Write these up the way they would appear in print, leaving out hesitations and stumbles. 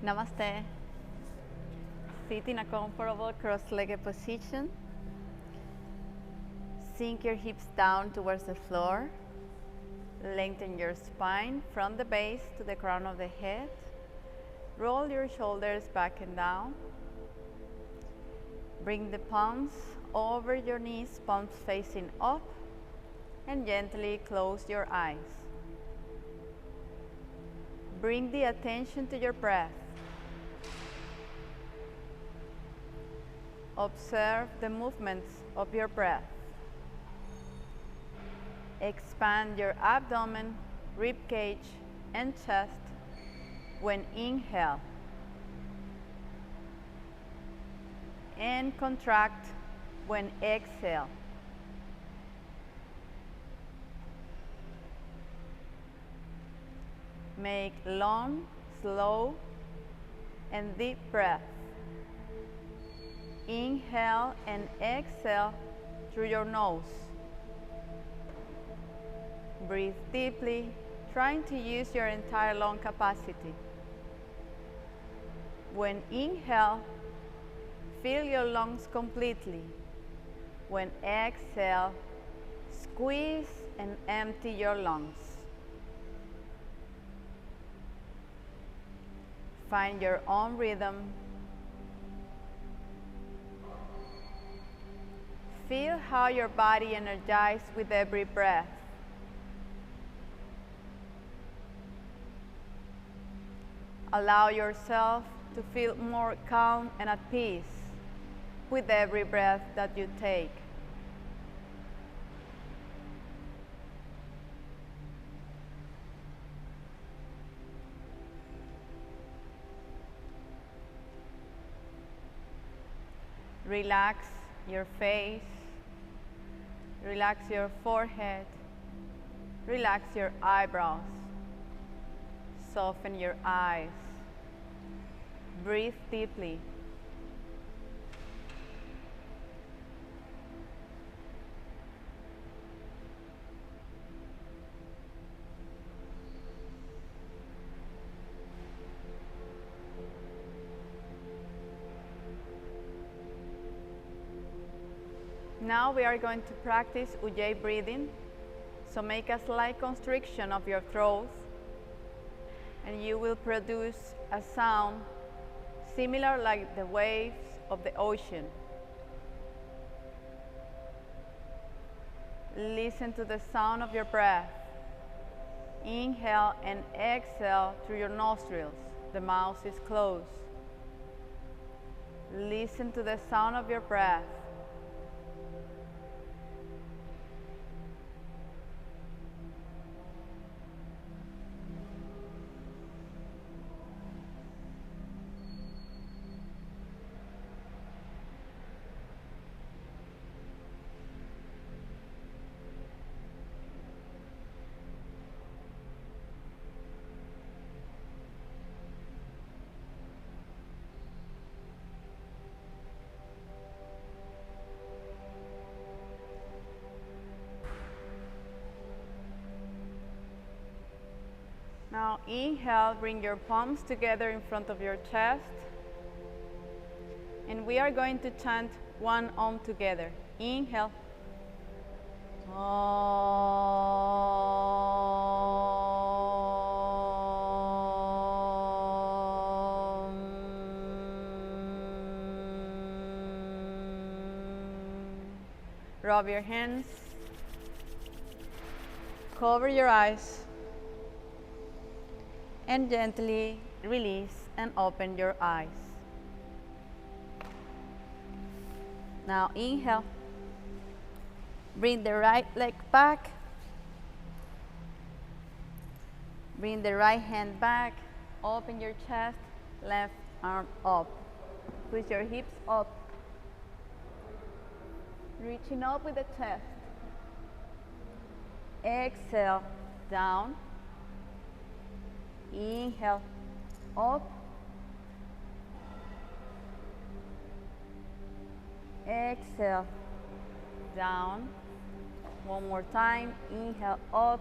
Namaste. Sit in a comfortable cross-legged position. Sink your hips down towards the floor. Lengthen your spine from the base to the crown of the head. Roll your shoulders back and down. Bring the palms over your knees, palms facing up, and gently close your eyes. Bring the attention to your breath. Observe the movements of your breath. Expand your abdomen, rib cage, and chest when inhale. And contract when exhale. Make long, slow, and deep breaths. Inhale and exhale through your nose. Breathe deeply, trying to use your entire lung capacity. When inhale, fill your lungs completely. When exhale, squeeze and empty your lungs. Find your own rhythm. Feel how your body energizes with every breath. Allow yourself to feel more calm and at peace with every breath that you take. Relax your face. Relax your forehead. Relax your eyebrows. Soften your eyes. Breathe deeply. Now we are going to practice Ujjayi breathing. So make a slight constriction of your throat, and you will produce a sound similar like the waves of the ocean. Listen to the sound of your breath. Inhale and exhale through your nostrils. The mouth is closed. Listen to the sound of your breath. Now inhale, bring your palms together in front of your chest. And we are going to chant one Om together. Inhale. Om. Rub your hands. Cover your eyes. And gently release and open your eyes. Now inhale. Bring the right leg back. Bring the right hand back. Open your chest. Left arm up. Push your hips up. Reaching up with the chest. Exhale, down. Inhale, up. Exhale, down. One more time. Inhale, up.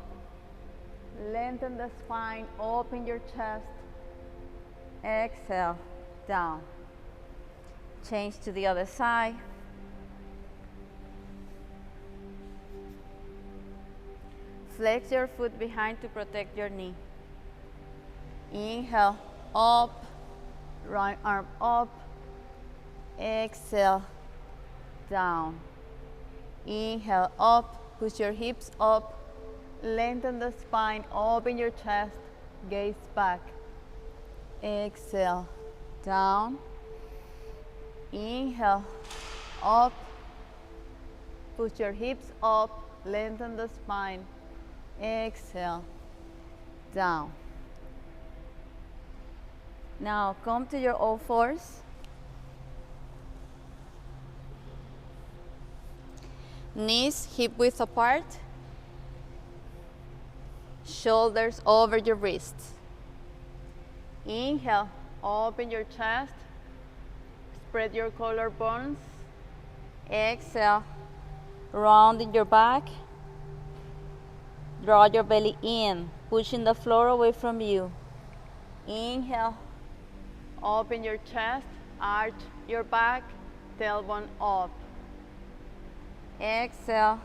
Lengthen the spine, open your chest. Exhale, down. Change to the other side. Flex your foot behind to protect your knee. Inhale, up, right arm up. Exhale, down. Inhale, up, push your hips up. Lengthen the spine, open your chest, gaze back. Exhale, down. Inhale, up. Push your hips up, lengthen the spine. Exhale, down. Now come to your all fours. Knees hip width apart. Shoulders over your wrists. Inhale, open your chest. Spread your collarbones. Exhale, rounding your back. Draw your belly in, pushing the floor away from you. Inhale, open your chest, arch your back, tailbone up. Exhale,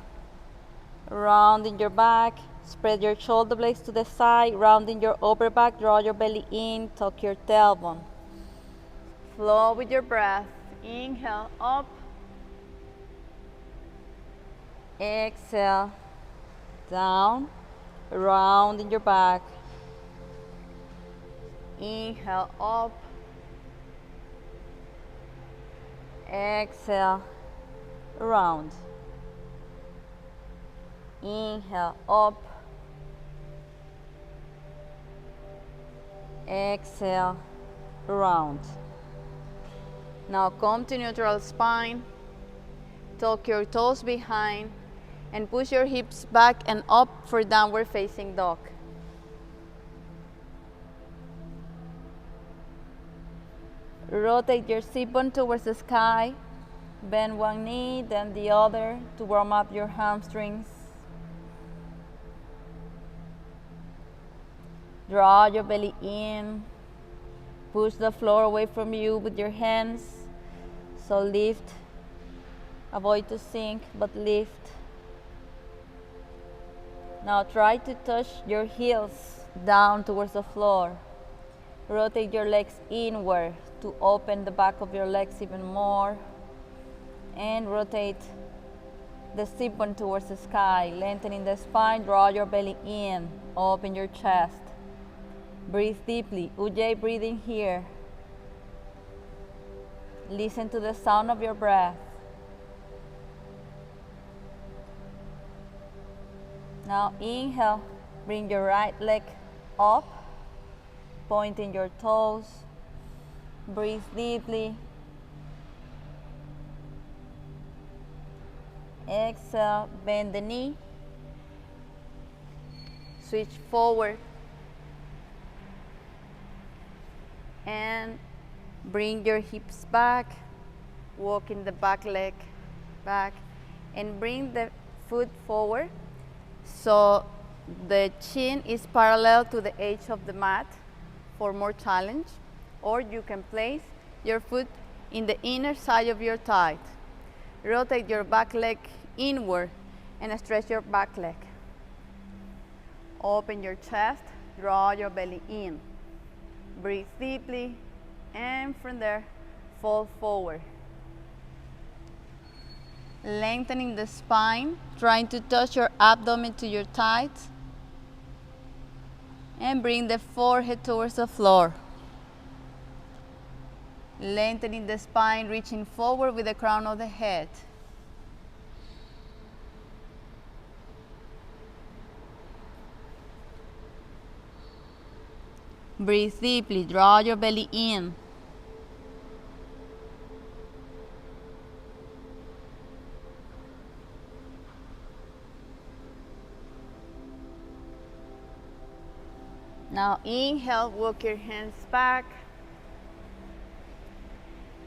rounding your back, spread your shoulder blades to the side, rounding your upper back, draw your belly in, tuck your tailbone. Flow with your breath. Inhale, up. Exhale, down, rounding your back. Inhale, up. Exhale, round. Inhale, up. Exhale, round. Now come to neutral spine. Tuck your toes behind and push your hips back and up for downward facing dog. Rotate your sit bone towards the sky. Bend one knee, then the other to warm up your hamstrings. Draw your belly in. Push the floor away from you with your hands. So lift. Avoid to sink, but lift. Now try to touch your heels down towards the floor. Rotate your legs inward to open the back of your legs even more. And rotate the sit bone towards the sky, lengthening the spine, draw your belly in, open your chest. Breathe deeply, Ujjayi breathing here. Listen to the sound of your breath. Now inhale, bring your right leg up, pointing your toes. Breathe deeply. Exhale, bend the knee. Switch forward. And bring your hips back. Walking the back leg back. And bring the foot forward. So the chin is parallel to the edge of the mat for more challenge. Or you can place your foot in the inner side of your thigh. Rotate your back leg inward and stretch your back leg. Open your chest, draw your belly in. Breathe deeply, and from there, fall forward. Lengthening the spine, trying to touch your abdomen to your thighs. And bring the forehead towards the floor. Lengthening the spine, reaching forward with the crown of the head. Breathe deeply, draw your belly in. Now inhale, walk your hands back.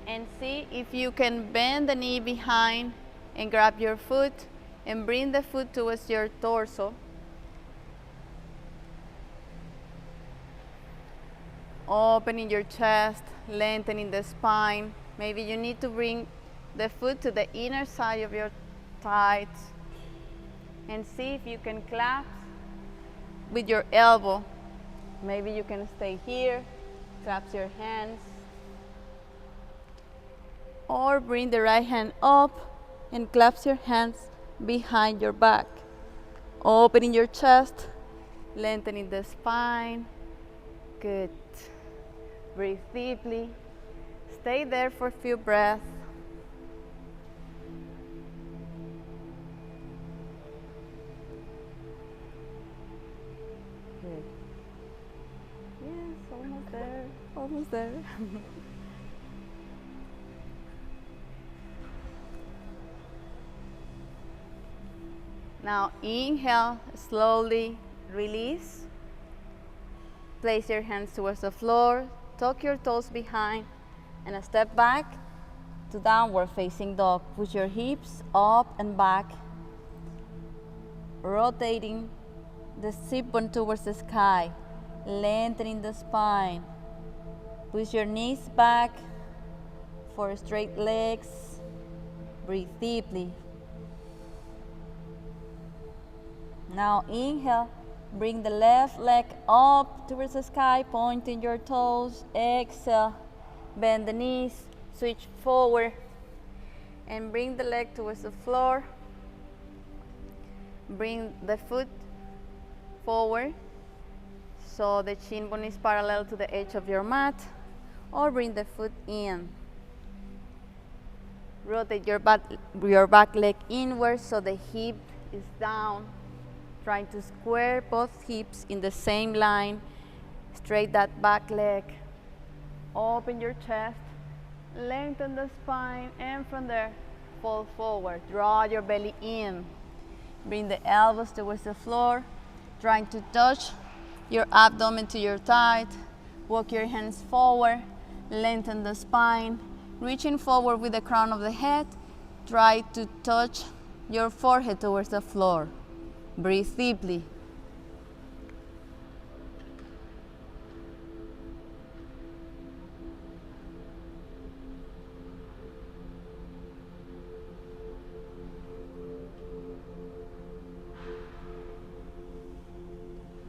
And see if you can bend the knee behind and grab your foot and bring the foot towards your torso. Opening your chest, lengthening the spine. Maybe you need to bring the foot to the inner side of your thighs and see if you can clasp with your elbow. Maybe you can stay here, clasp your hands, or bring the right hand up and clasp your hands behind your back. Opening your chest, lengthening the spine. Good. Breathe deeply. Stay there for a few breaths. Good. Yes, almost there. Almost there. Now inhale, slowly release. Place your hands towards the floor, tuck your toes behind, and a step back to downward facing dog. Push your hips up and back, rotating the sit bone towards the sky, lengthening the spine. Push your knees back for straight legs. Breathe deeply. Now inhale, bring the left leg up towards the sky, pointing your toes. Exhale, bend the knees, switch forward, and bring the leg towards the floor. Bring the foot forward so the shin bone is parallel to the edge of your mat, or bring the foot in. Rotate your back leg inward so the hip is down. Trying to square both hips in the same line. Straight that back leg. Open your chest. Lengthen the spine, and from there, fall forward. Draw your belly in. Bring the elbows towards the floor. Trying to touch your abdomen to your thigh. Walk your hands forward. Lengthen the spine. Reaching forward with the crown of the head. Try to touch your forehead towards the floor. Breathe deeply.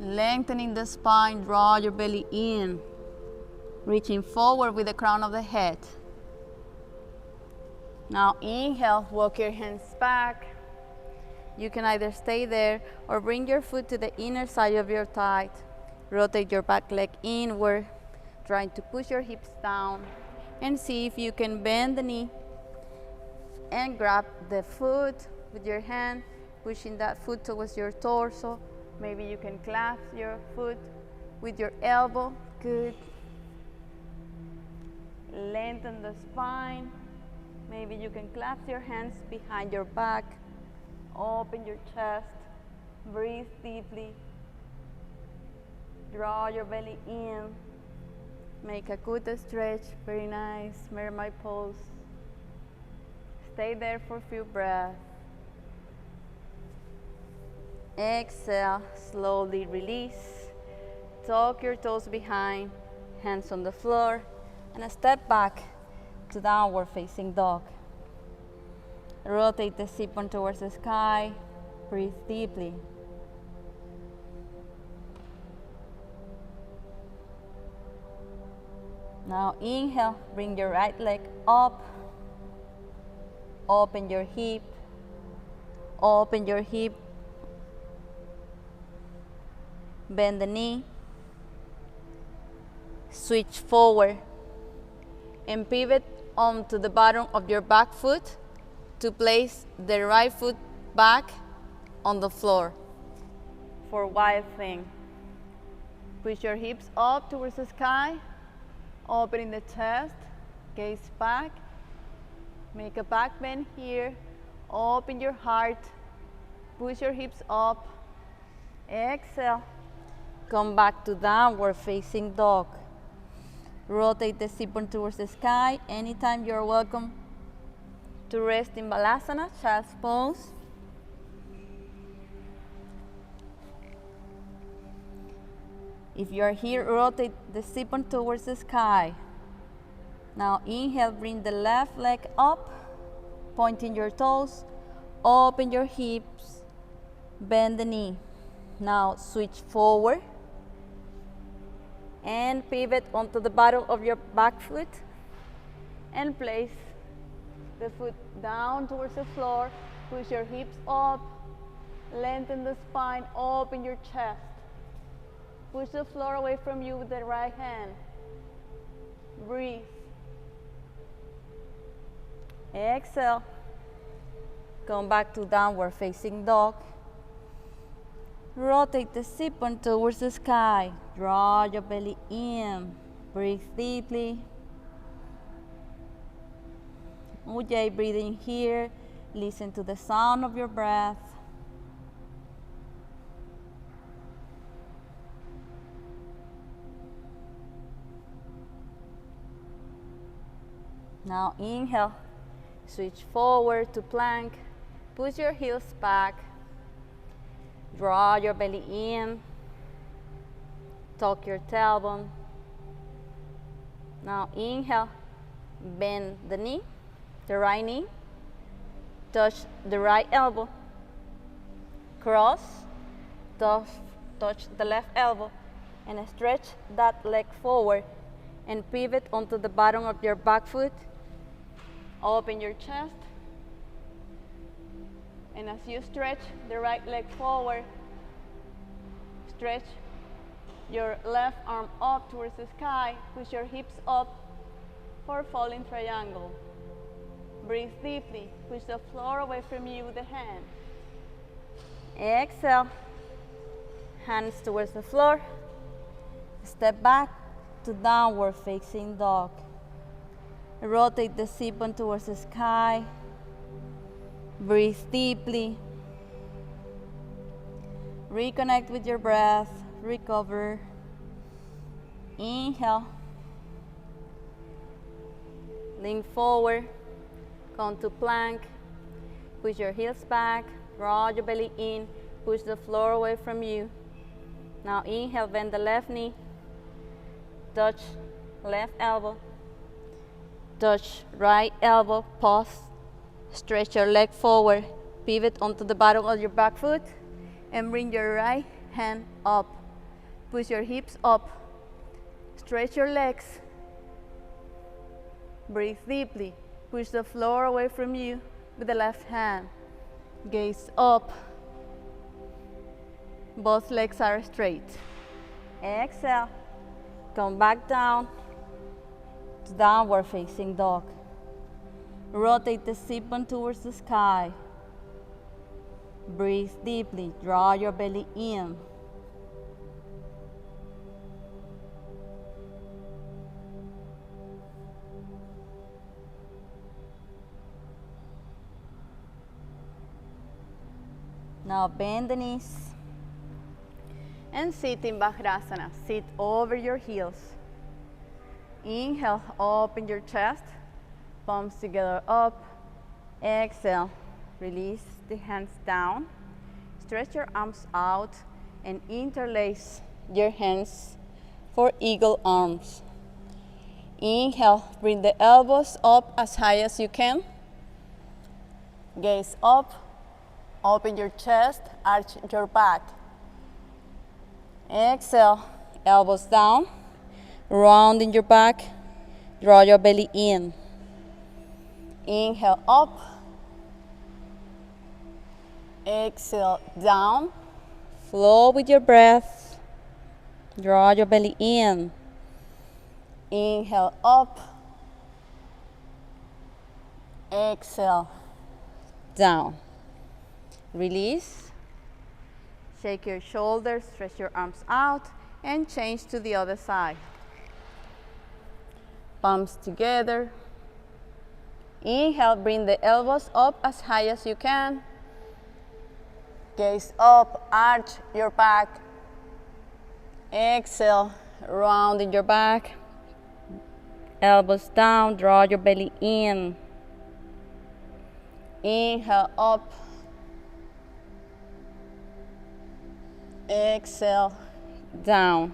Lengthening the spine, draw your belly in. Reaching forward with the crown of the head. Now inhale, walk your hands back. You can either stay there or bring your foot to the inner side of your thigh. Rotate your back leg inward, trying to push your hips down, and see if you can bend the knee and grab the foot with your hand, pushing that foot towards your torso. Maybe you can clasp your foot with your elbow. Good. Lengthen the spine. Maybe you can clasp your hands behind your back. Open your chest, breathe deeply, draw your belly in, make a good stretch, very nice, mermaid pose. Stay there for a few breaths. Exhale, slowly release, tuck your toes behind, hands on the floor, and a step back to downward facing dog. Rotate the sit bone towards the sky. Breathe deeply. Now inhale, bring your right leg up. Open your hip. Open your hip. Bend the knee. Switch forward. And pivot onto the bottom of your back foot to place the right foot back on the floor for wild thing. Push your hips up towards the sky, opening the chest, gaze back, make a back bend here, open your heart, push your hips up, exhale, come back to downward facing dog. Rotate the sit bone towards the sky. Anytime you're welcome to rest in Balasana, child's pose. If you are here, rotate the sit-bone towards the sky. Now inhale, bring the left leg up, pointing your toes, open your hips, bend the knee. Now switch forward and pivot onto the bottom of your back foot and place the foot down towards the floor. Push your hips up, lengthen the spine, open your chest. Push the floor away from you with the right hand. Breathe. Exhale. Come back to downward facing dog. Rotate the sit-bone towards the sky. Draw your belly in. Breathe deeply. Ujjayi breathing here. Listen to the sound of your breath. Now inhale, switch forward to plank, push your heels back, draw your belly in, tuck your tailbone. Now inhale, bend the knee, the right knee, touch the right elbow, cross, touch the left elbow, and stretch that leg forward and pivot onto the bottom of your back foot. Open your chest, and as you stretch the right leg forward, stretch your left arm up towards the sky, push your hips up for falling triangle. Breathe deeply, push the floor away from you with the hand. Exhale, hands towards the floor, step back to downward facing dog. Rotate the sit-bone towards the sky. Breathe deeply. Reconnect with your breath. Recover. Inhale. Lean forward. Come to plank. Push your heels back. Draw your belly in. Push the floor away from you. Now inhale, bend the left knee. Touch left elbow. Touch right elbow, pause, stretch your leg forward, pivot onto the bottom of your back foot, and bring your right hand up. Push your hips up, stretch your legs, breathe deeply, push the floor away from you with the left hand. Gaze up, both legs are straight. Exhale, come back down. Downward facing dog. Rotate the sit-bone towards the sky. Breathe deeply. Draw your belly in. Now bend the knees and sit in Vajrasana. Sit over your heels. Inhale, open your chest, palms together up. Exhale, release the hands down. Stretch your arms out and interlace your hands for eagle arms. Inhale, bring the elbows up as high as you can. Gaze up, open your chest, arch your back. Exhale, elbows down. Round in your back, draw your belly in. Inhale up, exhale down. Flow with your breath, draw your belly in. Inhale up, exhale down. Release, shake your shoulders, stretch your arms out, and change to the other side. Palms together. Inhale, bring the elbows up as high as you can. Gaze up, arch your back. Exhale, round in your back. Elbows down, draw your belly in. Inhale up. Exhale, down.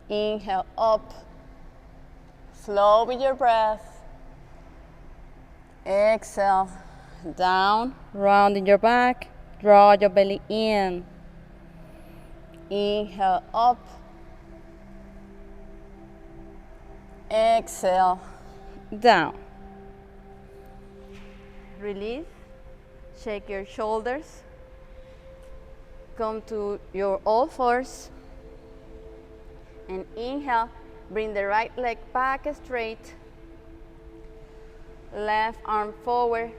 Inhale up. Flow with your breath. Exhale down, rounding your back. Draw your belly in. Inhale up. Exhale down. Release. Shake your shoulders. Come to your all fours. And inhale, bring the right leg back straight. Left arm forward.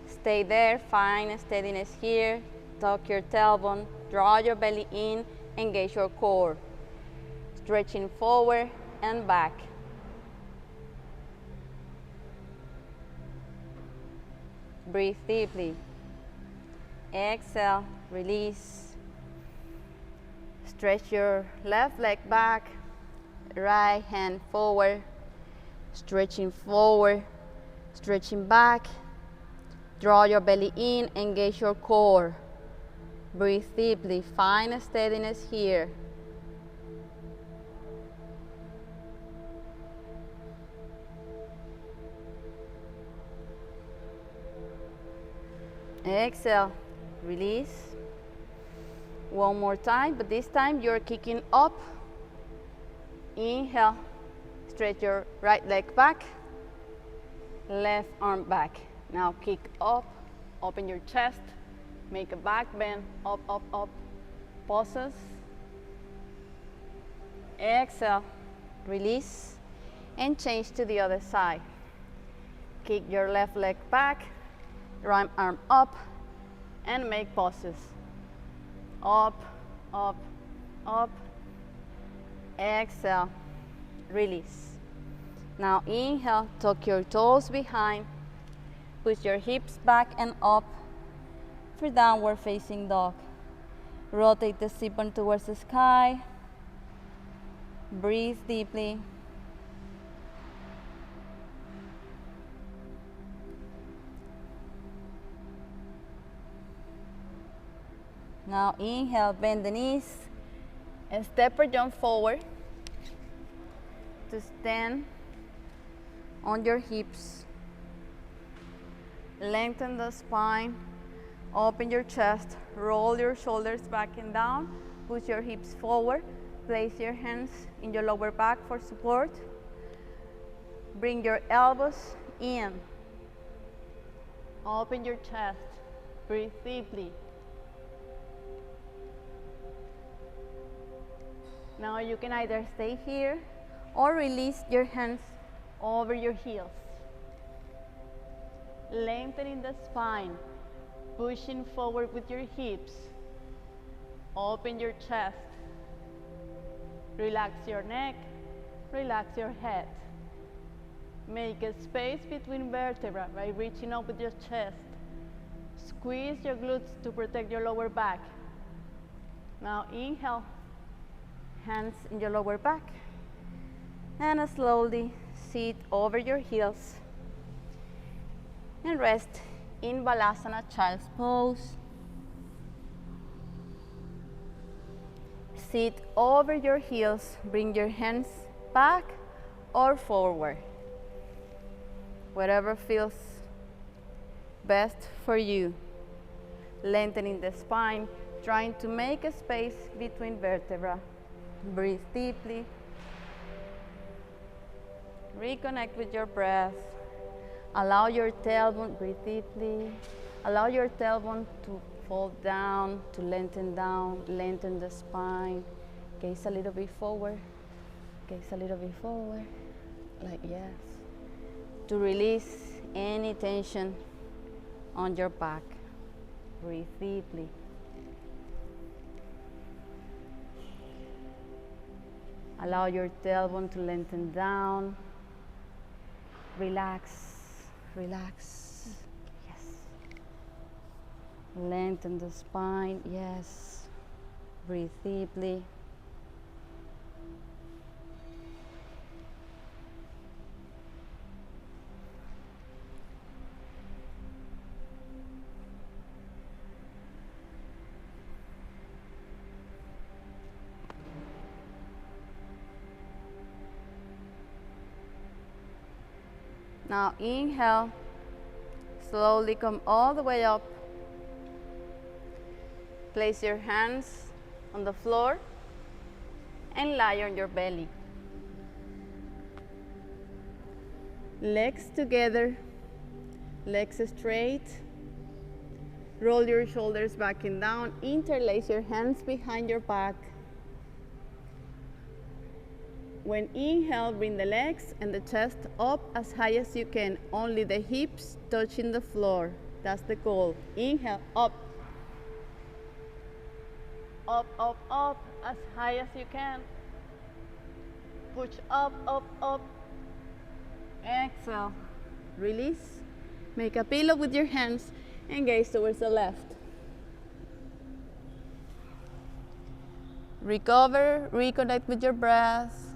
Stay there, find steadiness here. Tuck your tailbone, draw your belly in, engage your core. Stretching forward and back. Breathe deeply. Exhale, release. Stretch your left leg back, right hand forward, stretching forward, stretching back. Draw your belly in, engage your core. Breathe deeply, find steadiness here. Exhale, release. One more time, but this time you're kicking up. Inhale, stretch your right leg back, left arm back. Now kick up, open your chest, make a back bend, up, up, up. Pauses. Exhale, release, and change to the other side. Kick your left leg back, right arm up, and make pauses. Up, up, up. Exhale, release. Now inhale, tuck your toes behind, push your hips back and up for downward facing dog. Rotate the sit bone towards the sky. Breathe deeply. Now inhale, bend the knees and step or jump forward to stand on your hips. Lengthen the spine, open your chest, roll your shoulders back and down, push your hips forward, place your hands in your lower back for support. Bring your elbows in, open your chest, breathe deeply. Now you can either stay here or release your hands over your heels. Lengthening the spine, pushing forward with your hips. Open your chest. Relax your neck, relax your head. Make a space between vertebrae by reaching up with your chest. Squeeze your glutes to protect your lower back. Now inhale, hands in your lower back, and slowly sit over your heels and rest in Balasana, child's pose. Sit over your heels, bring your hands back or forward, whatever feels best for you. Lengthening the spine, trying to make a space between vertebrae. Breathe deeply. Reconnect with your breath. Allow your tailbone, breathe deeply. Allow your tailbone to fall down, to lengthen down, lengthen the spine. Gaze a little bit forward. Gaze a little bit forward, like yes. To release any tension on your back. Breathe deeply. Allow your tailbone to lengthen down. Relax, relax, yes. Lengthen the spine, yes. Breathe deeply. Now inhale, slowly come all the way up. Place your hands on the floor and lie on your belly. Legs together, legs straight. Roll your shoulders back and down. Interlace your hands behind your back. When inhale, bring the legs and the chest up as high as you can. Only the hips touching the floor. That's the goal. Inhale, up. Up, up, up, as high as you can. Push up, up, up. Exhale. Release. Make a pillow with your hands and gaze towards the left. Recover, reconnect with your breath.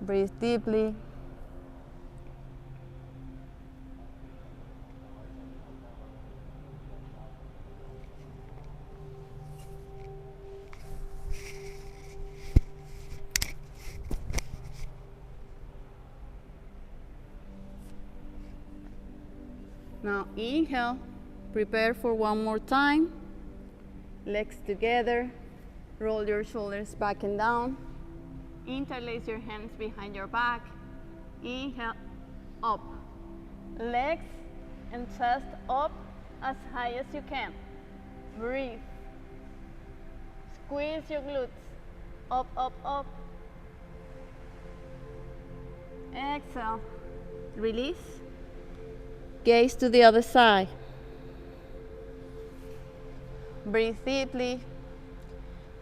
Breathe deeply. Now inhale, prepare for one more time. Legs together, roll your shoulders back and down. Interlace your hands behind your back. Inhale, up. Legs and chest up as high as you can. Breathe. Squeeze your glutes. Up, up, up. Exhale. Release. Gaze to the other side. Breathe deeply.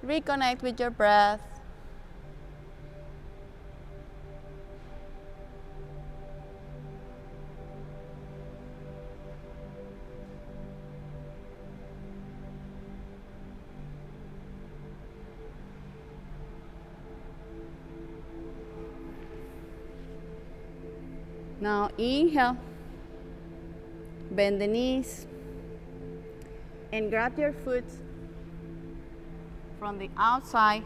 Reconnect with your breath. Now inhale. Bend the knees and grab your foot from the outside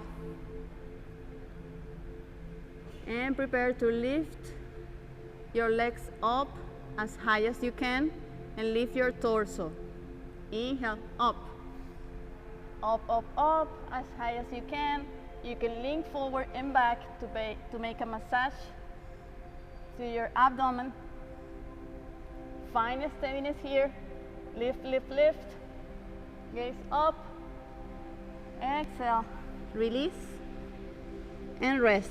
and prepare to lift your legs up as high as you can and lift your torso. Inhale, up. Up, up, up, as high as you can. You can lean forward and back to make a massage to your abdomen. Find steadiness here. Lift, lift, lift. Gaze up. Exhale. Release. And rest.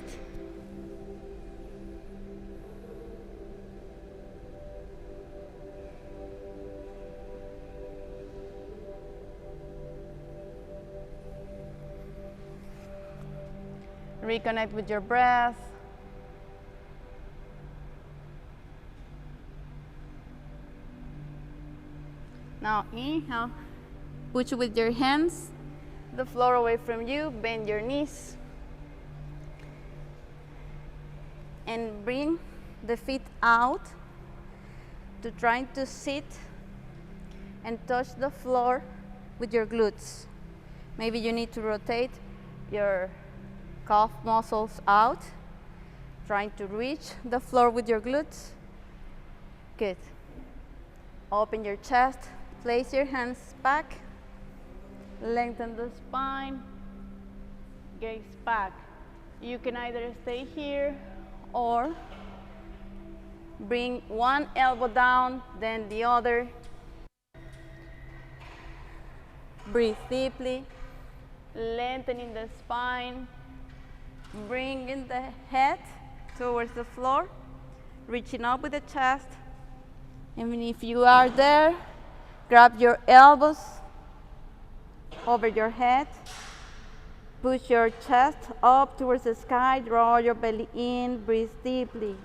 Reconnect with your breath. Now inhale, push with your hands the floor away from you, bend your knees, and bring the feet out to trying to sit and touch the floor with your glutes. Maybe you need to rotate your calf muscles out, trying to reach the floor with your glutes. Good. Open your chest. Place your hands back, lengthen the spine, gaze back. You can either stay here or bring one elbow down, then the other. Breathe deeply, lengthening the spine, bringing the head towards the floor, reaching up with the chest. And if you are there, grab your elbows over your head. Push your chest up towards the sky. Draw your belly in. Breathe deeply.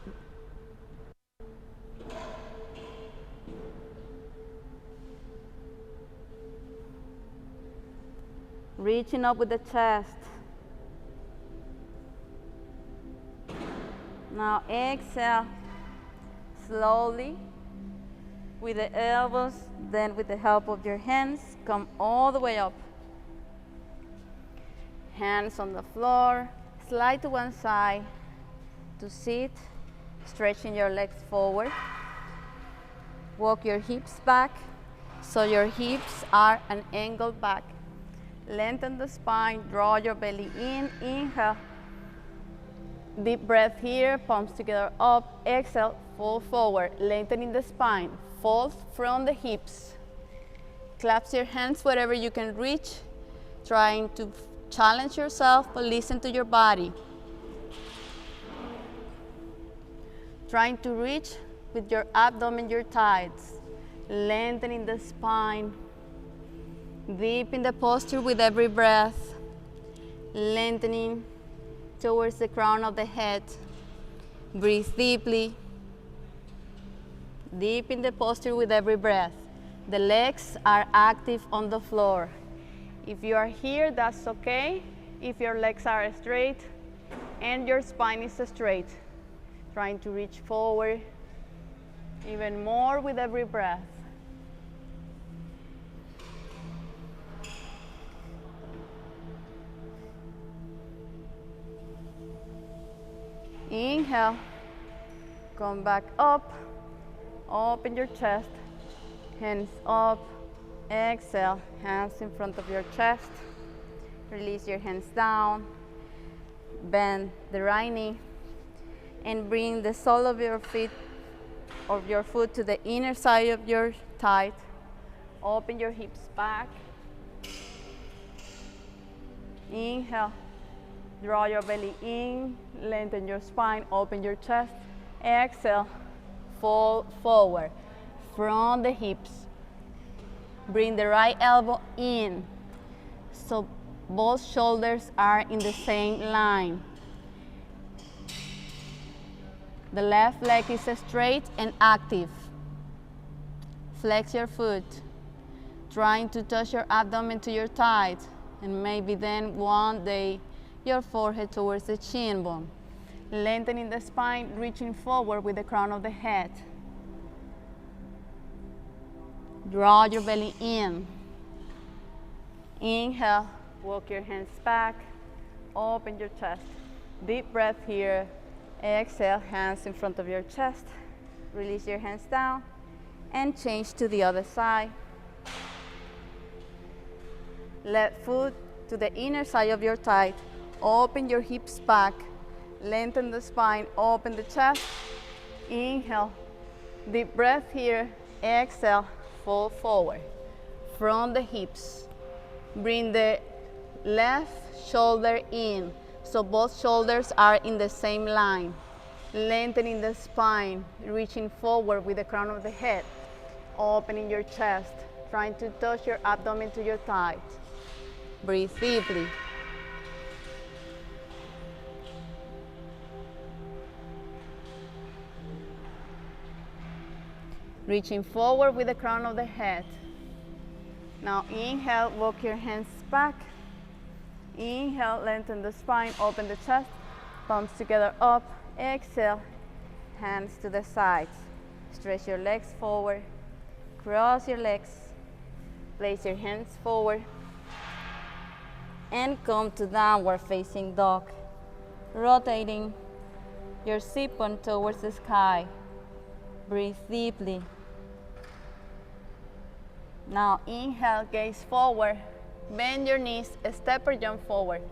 Reaching up with the chest. Now exhale slowly. With the elbows, then with the help of your hands, come all the way up. Hands on the floor, slide to one side to sit, stretching your legs forward. Walk your hips back so your hips are an angle back. Lengthen the spine, draw your belly in, inhale. Deep breath here, palms together up, exhale, fall forward, lengthening the spine, fold from the hips. Clasp your hands wherever you can reach, trying to challenge yourself, but listen to your body. Trying to reach with your abdomen, your thighs, lengthening the spine, deep in the posture with every breath, lengthening towards the crown of the head. Breathe deeply, deep in the posture with every breath. The legs are active on the floor. If you are here, that's okay. If your legs are straight and your spine is straight, trying to reach forward even more with every breath. Inhale, come back up, open your chest, hands up, exhale, hands in front of your chest, release your hands down, bend the right knee, and bring the sole of your foot to the inner side of your thigh. Open your hips back. Inhale. Draw your belly in, lengthen your spine, open your chest. Exhale, fall forward from the hips. Bring the right elbow in, so both shoulders are in the same line. The left leg is straight and active. Flex your foot, trying to touch your abdomen to your thighs, and maybe then one day your forehead towards the chin bone. Lengthening the spine, reaching forward with the crown of the head. Draw your belly in. Inhale, walk your hands back, open your chest. Deep breath here. Exhale, hands in front of your chest. Release your hands down and change to the other side. Left foot to the inner side of your thigh. Open your hips back, lengthen the spine, open the chest. Inhale, deep breath here. Exhale, fall forward from the hips. Bring the left shoulder in, so both shoulders are in the same line. Lengthening the spine, reaching forward with the crown of the head. Opening your chest, trying to touch your abdomen to your thighs. Breathe deeply. Reaching forward with the crown of the head. Now inhale, walk your hands back. Inhale, lengthen the spine, open the chest, palms together up. Exhale, hands to the sides. Stretch your legs forward, cross your legs, place your hands forward, and come to downward facing dog. Rotating your sit bone towards the sky. Breathe deeply. Now inhale, gaze forward, bend your knees, step or jump forward.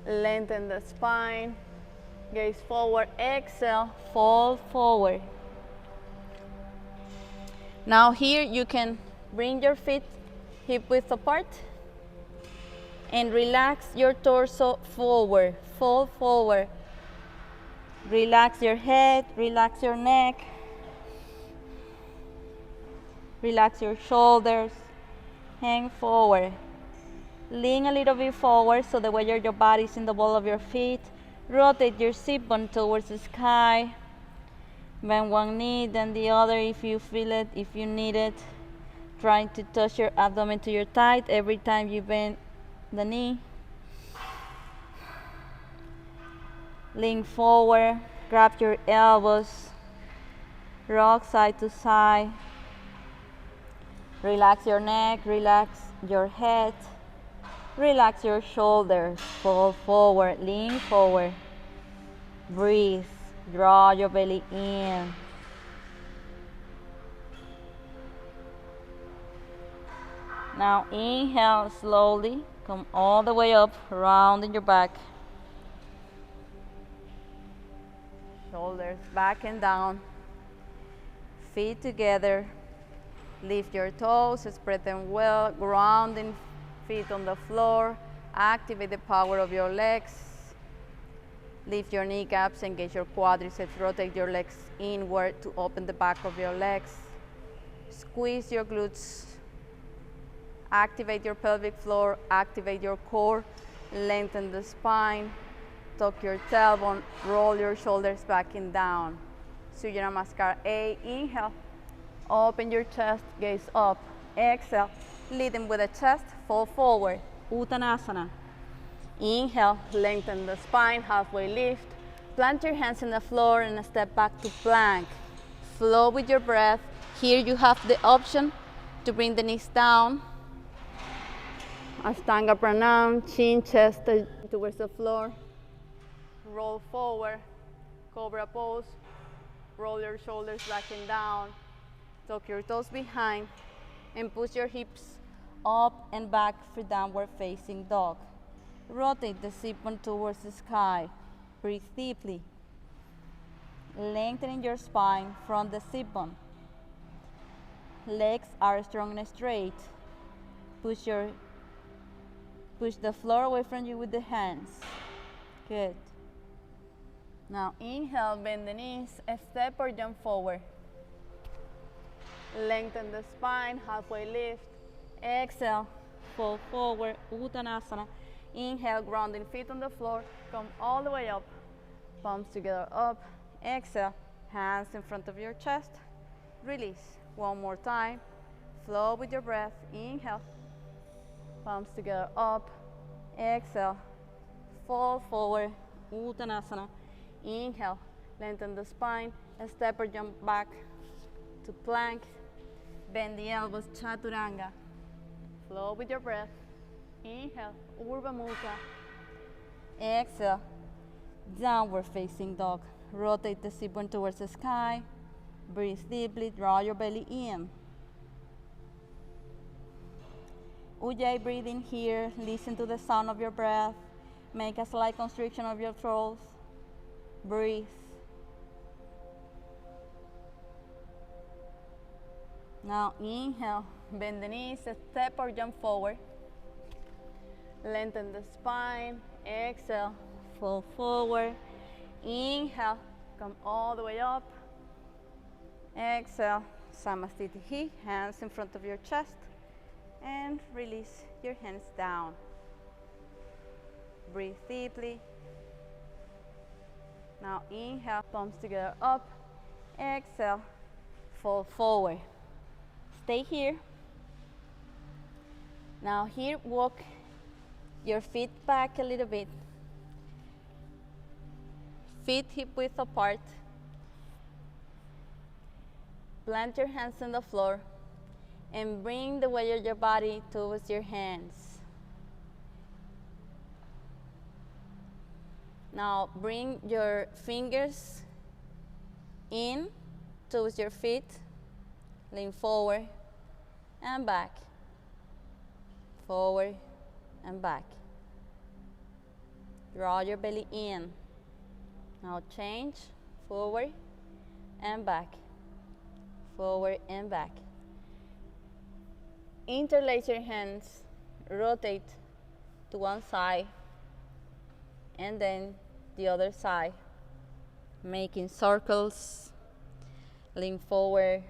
Lengthen the spine, gaze forward, exhale, fall forward. Now here you can bring your feet hip width apart and relax your torso forward, fall forward. Relax your head, relax your neck. Relax your shoulders, hang forward. Lean a little bit forward so the weight of your body is in the ball of your feet. Rotate your sit bone towards the sky. Bend one knee, then the other if you feel it, if you need it. Trying to touch your abdomen to your thigh every time you bend the knee. Lean forward, grab your elbows, rock side to side. Relax your neck, relax your head. Relax your shoulders, fall forward, lean forward. Breathe, draw your belly in. Now inhale slowly, come all the way up, rounding your back. Shoulders back and down. Feet together. Lift your toes, spread them well, grounding feet on the floor. Activate the power of your legs. Lift your kneecaps, engage your quadriceps, rotate your legs inward to open the back of your legs. Squeeze your glutes. Activate your pelvic floor, activate your core, lengthen the spine, tuck your tailbone, roll your shoulders back and down. Surya Namaskar A, inhale, open your chest, gaze up, exhale, leading with the chest, fall forward, Uttanasana. Inhale, lengthen the spine, halfway lift, plant your hands in the floor and step back to plank. Flow with your breath. Here you have the option to bring the knees down. Ashtanga Pranam, chin, chest towards the floor. Roll forward, Cobra pose. Roll your shoulders back and down. Tuck your toes behind and push your hips up and back for downward facing dog. Rotate the sit bone towards the sky. Breathe deeply. Lengthening your spine from the sit bone. Legs are strong and straight. Push the floor away from you with the hands. Good. Now inhale, bend the knees, step or jump forward. Lengthen the spine, halfway lift. Exhale, fall forward, Uttanasana. Inhale, grounding feet on the floor, come all the way up. Palms together up. Exhale, hands in front of your chest. Release. One more time. Flow with your breath. Inhale. Palms together up. Exhale. Fall forward. Uttanasana. Inhale. Lengthen the spine. Step or jump back to plank. Bend the elbows. Chaturanga. Flow with your breath. Inhale. Urdhva Mukha. Exhale. Downward facing dog. Rotate the sit bone towards the sky. Breathe deeply. Draw your belly in. Ujjayi breathing here. Listen to the sound of your breath. Make a slight constriction of your throat. Breathe. Now inhale. Bend the knees. Step or jump forward. Lengthen the spine. Exhale. Fall forward. Inhale. Come all the way up. Exhale. Samastitihi. Hands in front of your chest. And release your hands down. Breathe deeply. Now inhale, palms together up. Exhale, fall forward. Stay here. Now here, walk your feet back a little bit. Feet hip width apart. Plant your hands on the floor and bring the weight of your body towards your hands. Now bring your fingers in towards your feet. Lean forward and back. Forward and back. Draw your belly in. Now change, forward and back. Forward and back. Interlace your hands, rotate to one side and then the other side, making circles. Lean forward,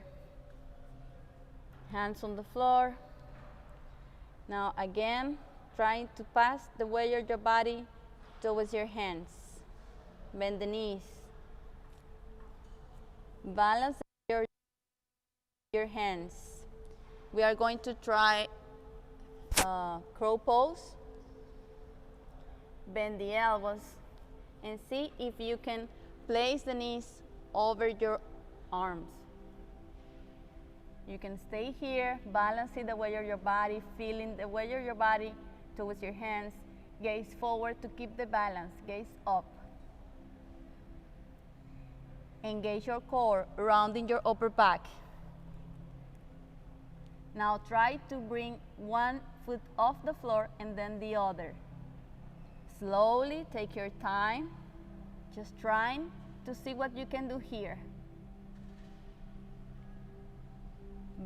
hands on the floor. Now again, trying to pass the weight of your body towards your hands. Bend the knees. Balance your hands. We are going to try crow pose. Bend the elbows and see if you can place the knees over your arms. You can stay here, balancing the weight of your body, feeling the weight of your body towards your hands. Gaze forward to keep the balance. Gaze up. Engage your core, rounding your upper back. Now try to bring one foot off the floor and then the other. Slowly, take your time. Just trying to see what you can do here.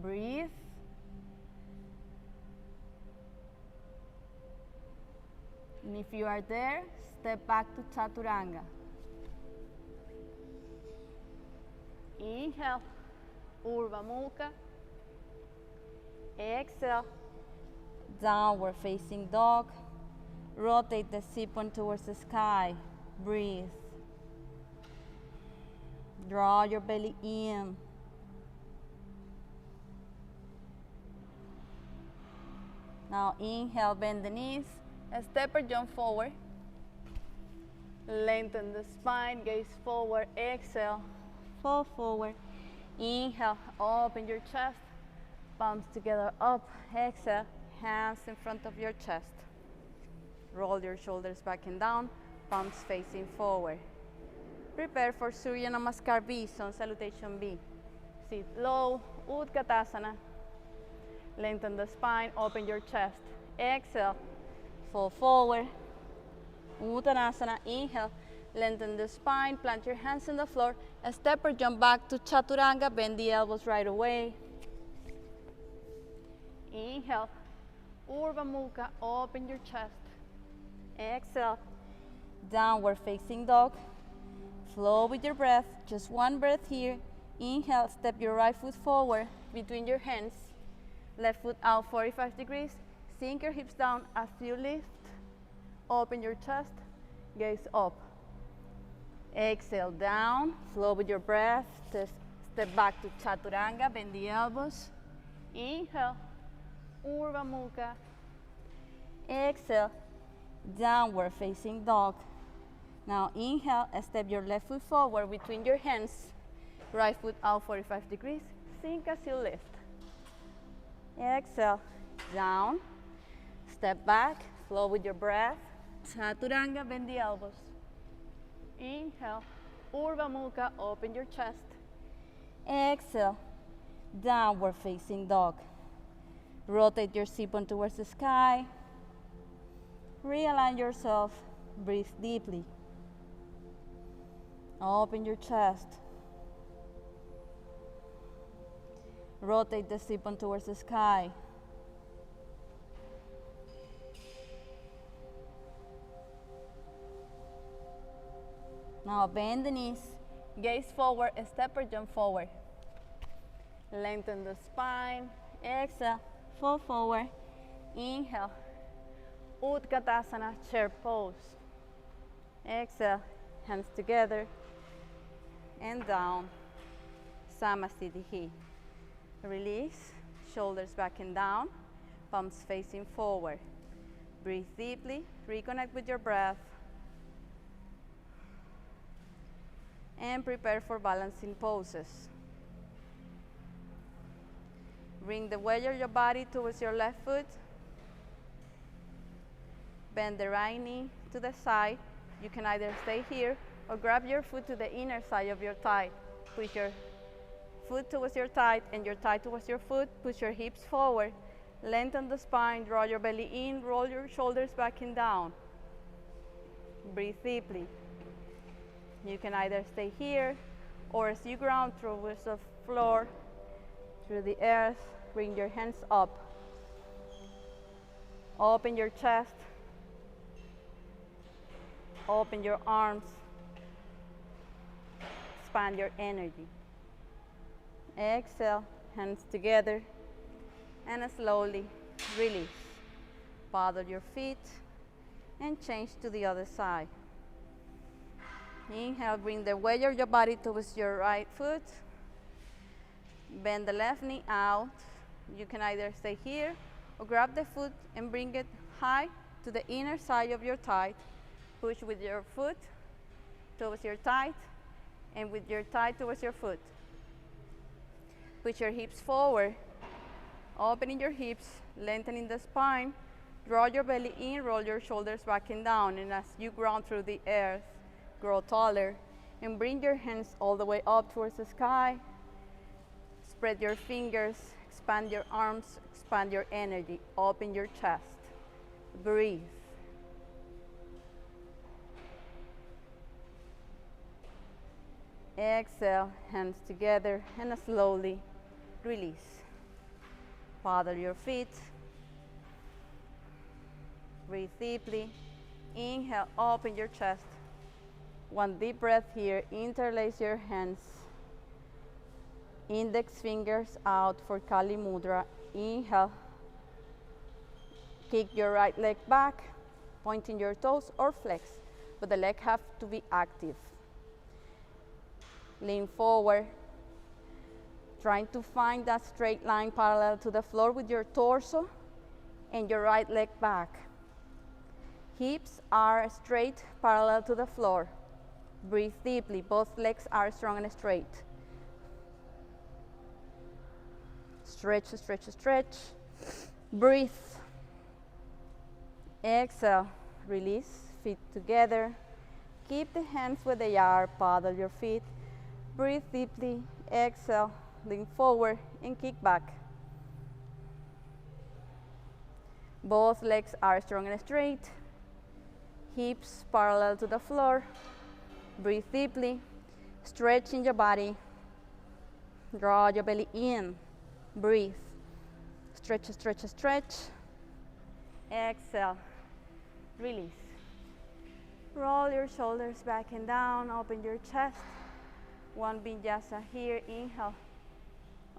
Breathe. And if you are there, step back to Chaturanga. Inhale, Urdhva Mukha. Exhale, Downward facing dog. Rotate the sit-bone towards the sky. Breathe. Draw your belly in. Now inhale, bend the knees. Step or jump forward. Lengthen the spine, gaze forward. Exhale, Fall forward. inhale, open your chest. Palms together up. Exhale, hands in front of your chest. Roll your shoulders back and down, palms facing forward. Prepare for Surya Namaskar B, Sun Salutation B. Sit low, Utkatasana. Lengthen the spine, open your chest. Exhale, fall forward. Uttanasana, inhale. Lengthen the spine, plant your hands on the floor. A step or jump back to Chaturanga, bend the elbows right away. Inhale, Urdhva Mukha, open your chest. Exhale, Downward facing dog. Flow with your breath. Just one breath here. Inhale, step your right foot forward. between your hands. Left foot out 45 degrees. Sink your hips down as you lift. Open your chest, gaze up. Exhale down, flow with your breath. Step back to Chaturanga, bend the elbows. Inhale, Urdhva Mukha. Exhale, downward facing dog. Now inhale, step your left foot forward Between your hands, right foot out 45 degrees. Sink as you lift. Exhale, down. Step back, flow with your breath. Chaturanga, bend the elbows. Inhale, Urdhva Mukha, open your chest. Exhale, downward facing dog. Rotate your sit-bone towards the sky. Realign yourself, breathe deeply. Open your chest. Rotate the sit-bone towards the sky. Now bend the knees. Gaze forward, step or jump forward. Lengthen the spine. Exhale, fall forward. Inhale, Utkatasana, chair pose. Exhale, hands together and down. Samasthiti. Release, shoulders back and down, palms facing forward. Breathe deeply, reconnect with your breath. And prepare for balancing poses. Bring the weight of your body towards your left foot. Bend the right knee to the side. You can either stay here or grab your foot to the inner side of your thigh. Push your foot towards your thigh and your thigh towards your foot. Push your hips forward. Lengthen the spine, draw your belly in, roll your shoulders back and down. Breathe deeply. You can either stay here or as you ground towards the floor, through the earth, bring your hands up. Open your chest. Open your arms. Expand your energy. Exhale, hands together, and slowly release. Paddle your feet and change to the other side. Inhale, bring the weight of your body towards your right foot. Bend the left knee out. You can either stay here or grab the foot and bring it high to the inner side of your thigh. Push with your foot towards your thigh and with your thigh towards your foot. Push your hips forward, opening your hips, lengthening the spine. Draw your belly in, roll your shoulders back and down, and as you ground through the earth, grow taller, and bring your hands all the way up towards the sky. Spread your fingers, expand your arms, expand your energy, open your chest. Breathe. Exhale, hands together, and slowly release. Paddle your feet. Breathe deeply. Inhale, open your chest. One deep breath here. Interlace your hands. Index fingers out for Kali Mudra. Inhale. Kick your right leg back, pointing your toes or flex, but the leg have to be active. Lean forward, trying to find that straight line parallel to the floor with your torso and your right leg back. Hips are straight, parallel to the floor. Breathe deeply, both legs are strong and straight. Stretch, stretch, stretch. Breathe. Exhale, release, feet together. Keep the hands where they are, paddle your feet. Breathe deeply, exhale, lean forward and kick back. Both legs are strong and straight. Hips parallel to the floor. Breathe deeply, stretching your body. Draw your belly in, breathe. Stretch, stretch, stretch. Exhale, release. Roll your shoulders back and down, open your chest. One vinyasa here, inhale.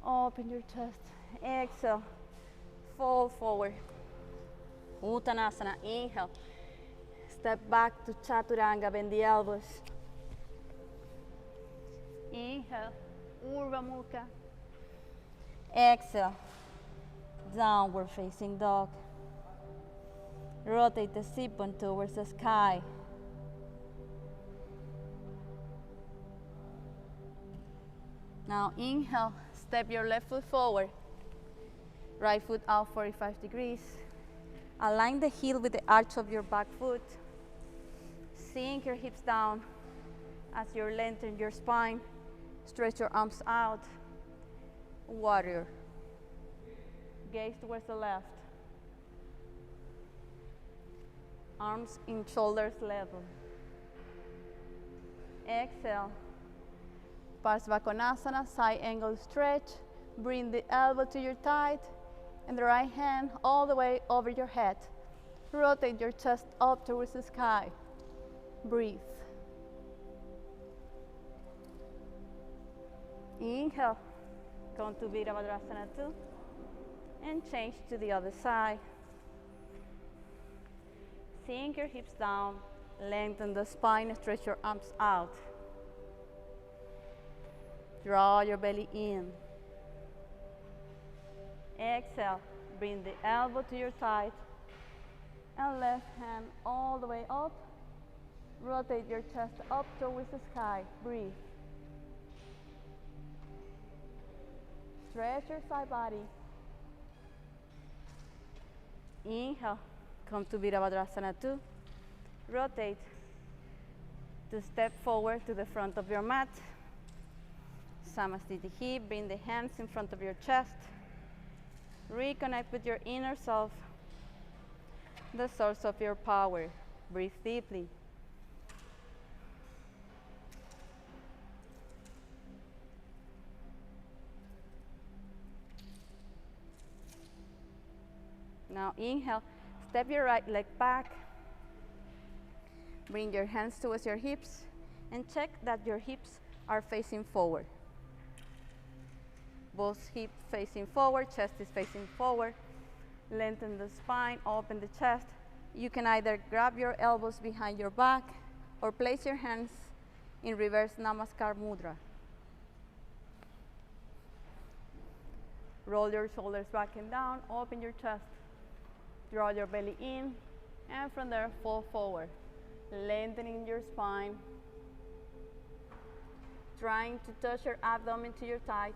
Open your chest, exhale. Fall forward. Uttanasana, inhale. Step back to Chaturanga, bend the elbows. Inhale, Urdhva Mukha. Exhale, downward facing dog. Rotate the sit bone towards the sky. Now inhale, step your left foot forward. Right foot out 45 degrees. Align the heel with the arch of your back foot. Sink your hips down as you lengthen your spine. Stretch your arms out. Warrior. Gaze towards the left. Arms in shoulders level. Exhale. Parsvakonasana, side angle stretch. Bring the elbow to your thigh and the right hand all the way over your head. Rotate your chest up towards the sky. Breathe. Inhale. Come to Virabhadrasana 2 and change to the other side. Sink your hips down, lengthen the spine, stretch your arms out. Draw your belly in. Exhale, bring the elbow to your thigh and left hand all the way up. Rotate your chest up towards the sky. Breathe. Stretch your side body. Inhale, come to Virabhadrasana 2. Rotate to step forward to the front of your mat. Samastiti hip, bring the hands in front of your chest. Reconnect with your inner self, the source of your power. Breathe deeply. Now inhale, step your right leg back. Bring your hands towards your hips and check that your hips are facing forward. Both hips facing forward, chest is facing forward. Lengthen the spine, open the chest. You can either grab your elbows behind your back or place your hands in reverse Namaskar Mudra. Roll your shoulders back and down, open your chest. Draw your belly in, and from there fall forward. Lengthening your spine. Trying to touch your abdomen to your thighs.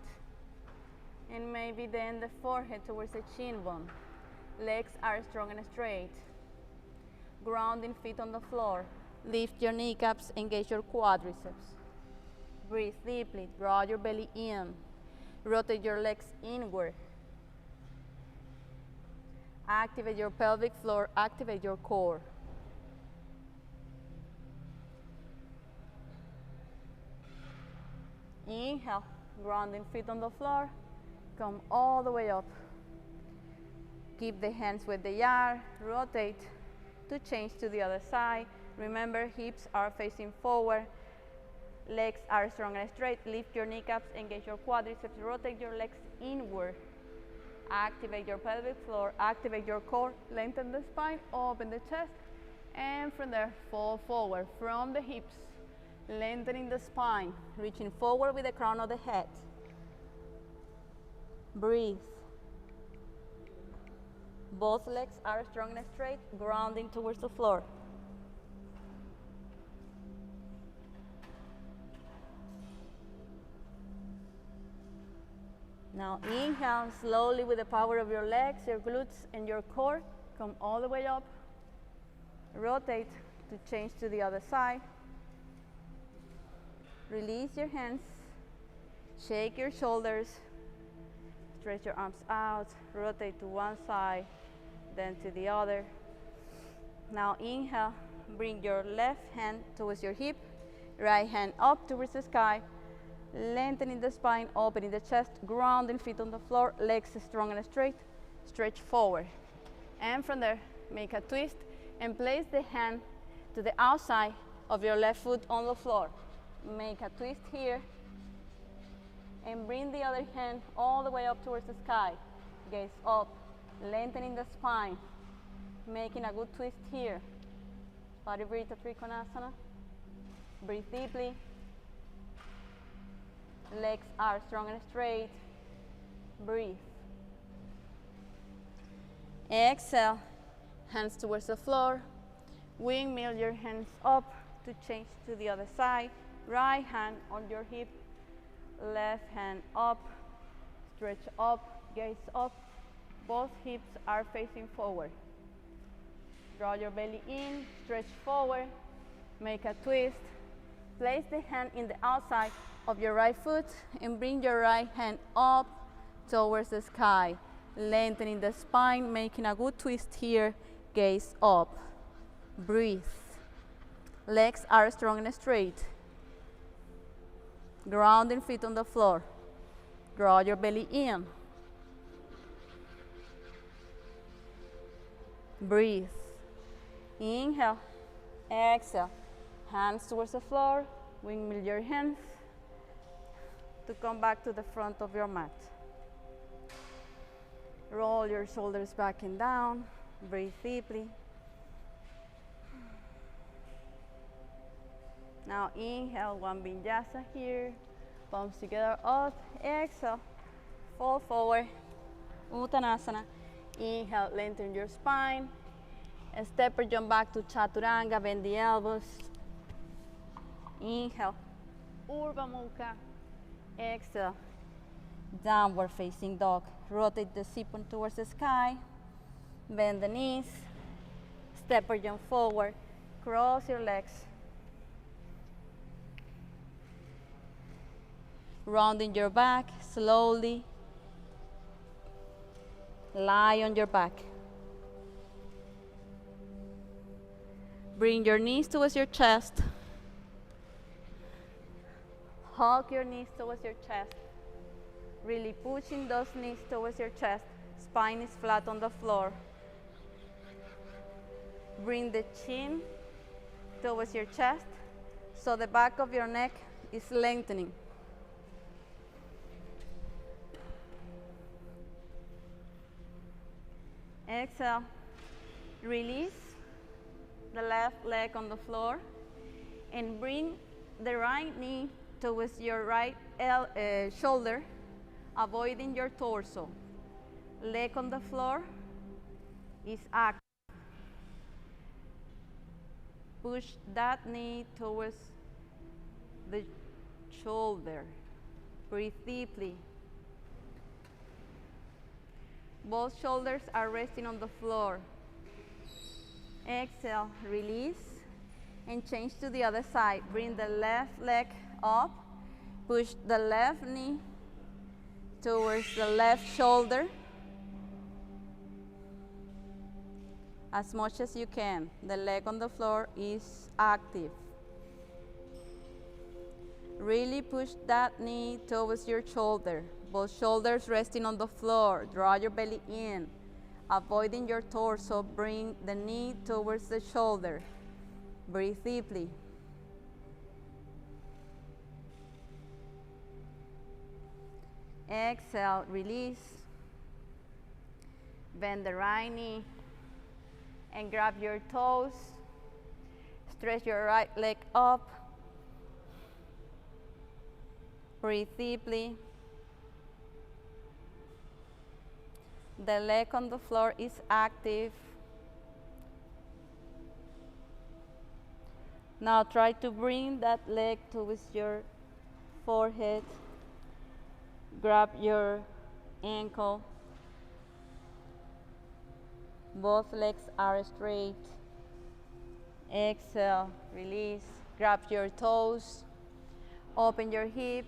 And maybe then the forehead towards the chin bone. Legs are strong and straight. Grounding feet on the floor. Lift your kneecaps, engage your quadriceps. Breathe deeply, draw your belly in. Rotate your legs inward. Activate your pelvic floor, activate your core. Inhale, grounding feet on the floor. Come all the way up. Keep the hands where they are. Rotate to change to the other side. Remember, hips are facing forward. Legs are strong and straight. Lift your kneecaps, engage your quadriceps. Rotate your legs inward. Activate your pelvic floor, activate your core. Lengthen the spine, open the chest. And from there, fall forward from the hips. Lengthening the spine, reaching forward with the crown of the head. Breathe. Both legs are strong and straight, grounding towards the floor. Now inhale slowly with the power of your legs, your glutes, and your core. Come all the way up. Rotate to change to the other side. Release your hands. Shake your shoulders. Stretch your arms out. Rotate to one side, then to the other. Now inhale. Bring your left hand towards your hip. Right hand up towards the sky. Lengthening the spine, opening the chest, grounding feet on the floor, legs strong and straight, stretch forward. And from there, make a twist and place the hand to the outside of your left foot on the floor. Make a twist here and bring the other hand all the way up towards the sky. Gaze up, lengthening the spine, making a good twist here. Parivrtta Trikonasana. Breathe deeply. Legs are strong and straight. Breathe. Exhale, hands towards the floor. Windmill your hands up to change to the other side. Right hand on your hip. Left hand up. Stretch up, gaze up. Both hips are facing forward. Draw your belly in, stretch forward. Make a twist. Place the hand in the outside of your right foot and bring your right hand up towards the sky. Lengthening the spine, making a good twist here. Gaze up. Breathe. Legs are strong and straight. Grounding feet on the floor. Draw your belly in. Breathe. Inhale. Exhale. Hands towards the floor. Windmill your hands to come back to the front of your mat. Roll your shoulders back and down. Breathe deeply. Now inhale, one vinyasa here. Palms together up. Exhale. Fall forward. Uttanasana. Inhale, lengthen your spine. Step or jump back to Chaturanga. Bend the elbows. Inhale. Urdhva Mukha. Exhale. Downward facing dog. Rotate the sit-bone towards the sky. Bend the knees. Step or jump forward. Cross your legs. Rounding your back slowly. Lie on your back. Bring your knees towards your chest. Hug your knees towards your chest. Really pushing those knees towards your chest. Spine is flat on the floor. Bring the chin towards your chest so the back of your neck is lengthening. Exhale. Release the left leg on the floor and bring the right knee towards your right shoulder, avoiding your torso. Leg on the floor is active. Push that knee towards the shoulder. Breathe deeply. Both shoulders are resting on the floor. Exhale, release, and change to the other side. Bring the left leg up, push the left knee towards the left shoulder as much as you can. The leg on the floor is active. Really push that knee towards your shoulder. Both shoulders resting on the floor. Draw your belly in, avoiding your torso. Bring the knee towards the shoulder. Breathe deeply. Exhale, release. Bend the right knee and grab your toes. Stretch your right leg up. Breathe deeply. The leg on the floor is active. Now try to bring that leg towards your forehead. Grab your ankle. Both legs are straight. Exhale, release. Grab your toes. Open your hip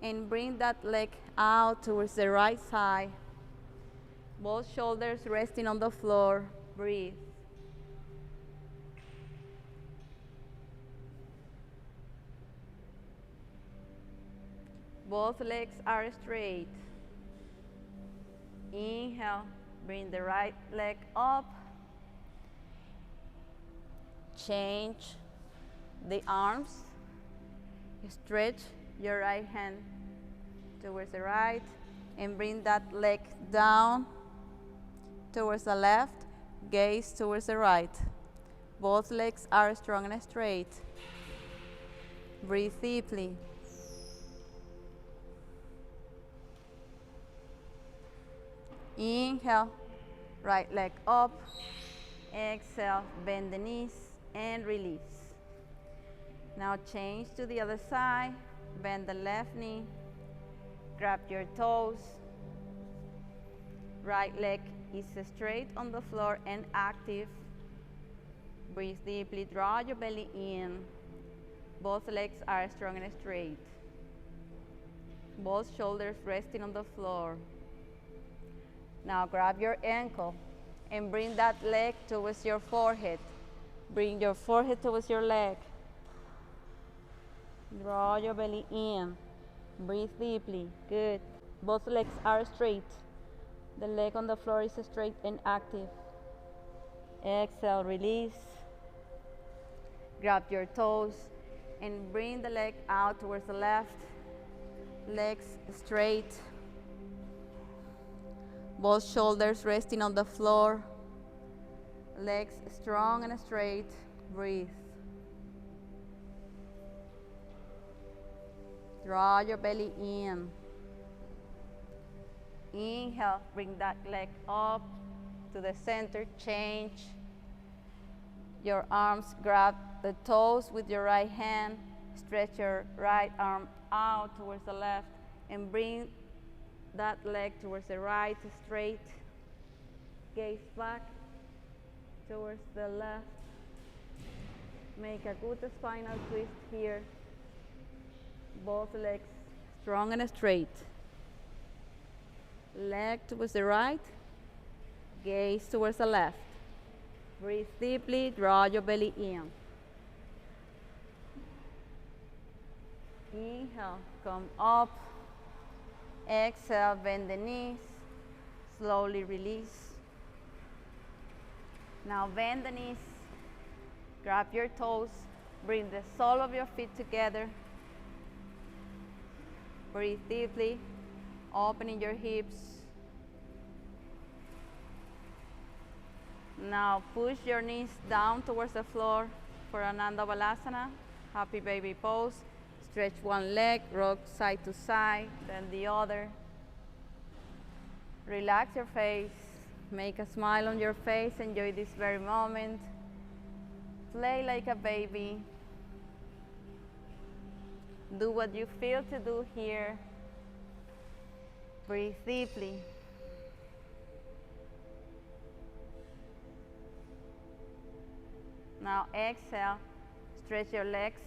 and bring that leg out towards the right side. Both shoulders resting on the floor. Breathe. Both legs are straight. Inhale, bring the right leg up. Change the arms. Stretch your right hand towards the right and bring that leg down towards the left. Gaze towards the right. Both legs are strong and straight. Breathe deeply. Inhale, right leg up. Exhale, bend the knees and release. Now change to the other side. Bend the left knee. Grab your toes. Right leg is straight on the floor and active. Breathe deeply, draw your belly in. Both legs are strong and straight. Both shoulders resting on the floor. Now grab your ankle and bring that leg towards your forehead. Bring your forehead towards your leg. Draw your belly in. Breathe deeply. Good. Both legs are straight. The leg on the floor is straight and active. Exhale, release. Grab your toes and bring the leg out towards the left. Legs straight. Both shoulders resting on the floor. Legs strong and straight. Breathe. Draw your belly in. Inhale, bring that leg up to the center. Change your arms. Grab the toes with your right hand. Stretch your right arm out towards the left and bring that leg towards the right, straight. Gaze back towards the left. Make a good spinal twist here. Both legs strong and straight. Leg towards the right. Gaze towards the left. Breathe deeply, draw your belly in. Inhale, come up. Exhale, bend the knees. Slowly release. Now bend the knees. Grab your toes. Bring the sole of your feet together. Breathe deeply, opening your hips. Now push your knees down towards the floor for Ananda Balasana, happy baby pose. Stretch one leg, rock side to side, then the other. Relax your face, make a smile on your face, enjoy this very moment. Play like a baby. Do what you feel to do here. Breathe deeply. Now exhale, stretch your legs,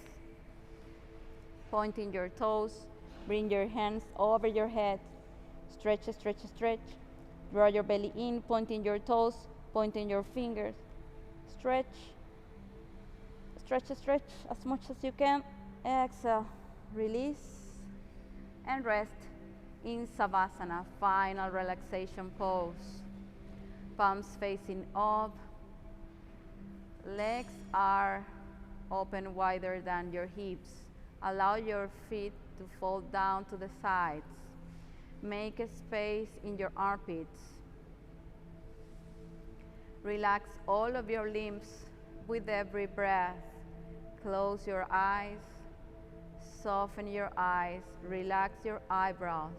pointing your toes, bring your hands over your head, stretch, stretch, stretch, draw your belly in, pointing your toes, pointing your fingers, stretch, stretch, stretch as much as you can, exhale, release, and rest in Savasana, final relaxation pose. Palms facing up, legs are open wider than your hips. Allow your feet to fall down to the sides. Make a space in your armpits. Relax all of your limbs with every breath. Close your eyes, soften your eyes, relax your eyebrows.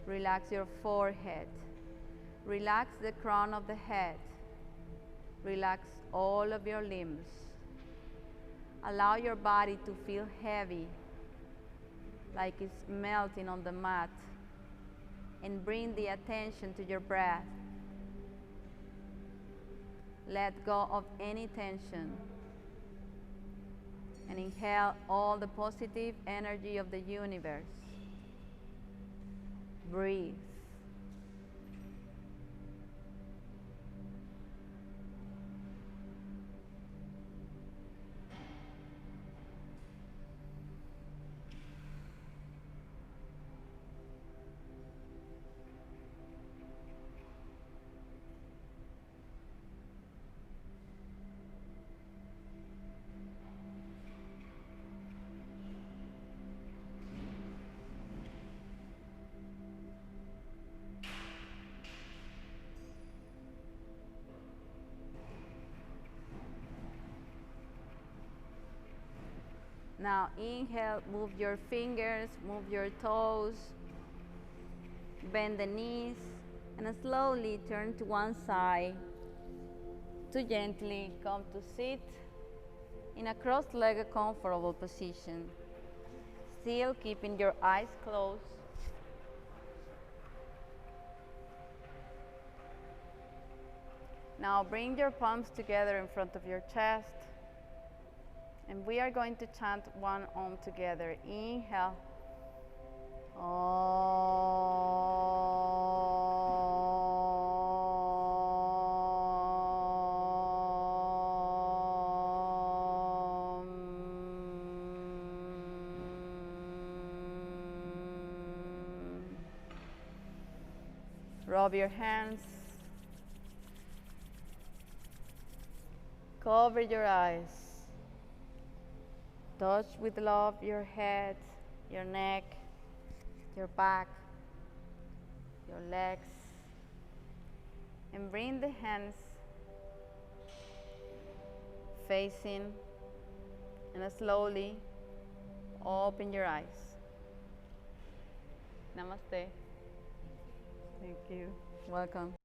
Relax your forehead. Relax the crown of the head. Relax all of your limbs. Allow your body to feel heavy, like it's melting on the mat, and bring the attention to your breath. Let go of any tension and inhale all the positive energy of the universe. Breathe. Now inhale, move your fingers, move your toes, bend the knees, and slowly turn to one side to gently come to sit in a cross-legged comfortable position. Still keeping your eyes closed. Now bring your palms together in front of your chest. And we are going to chant one Om together. Inhale. Om. Rub your hands. Cover your eyes. Touch with love your head, your neck, your back, your legs, and bring the hands facing, and slowly open your eyes. Namaste. Thank you. Welcome.